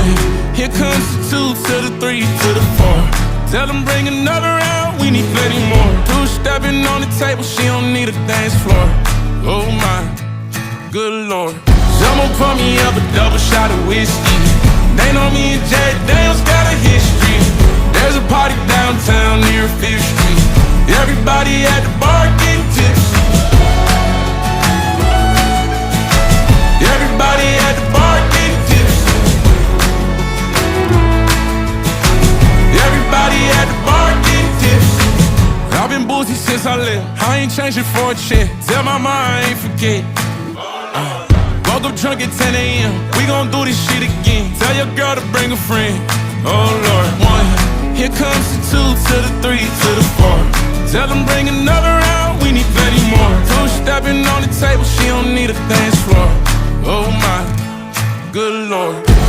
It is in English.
One, here comes the two to the three to the four. Tell them bring another round, we need plenty more. Two-stepping on the table, she don't need a dance floor. Oh my, good lord. Someone pour me up a double shot of whiskey. They know me and Jack Daniels got a history. There's a party downtown near 5th Street. Everybody at the bar getting tipsy. Everybody at the bar getting tipsy. Everybody at the bar getting tipsy. I've been boozy since I left, I ain't changing for a check. Tell my mom I ain't forget. Woke up drunk at 10 a.m. We gon' do this shit again. Tell your girl to bring a friend. Oh Lord. One, here comes the two to the three to the four. Tell them bring another round, we need plenty more. Two-stepping on the table, she don't need a dance floor. Oh my, good lord.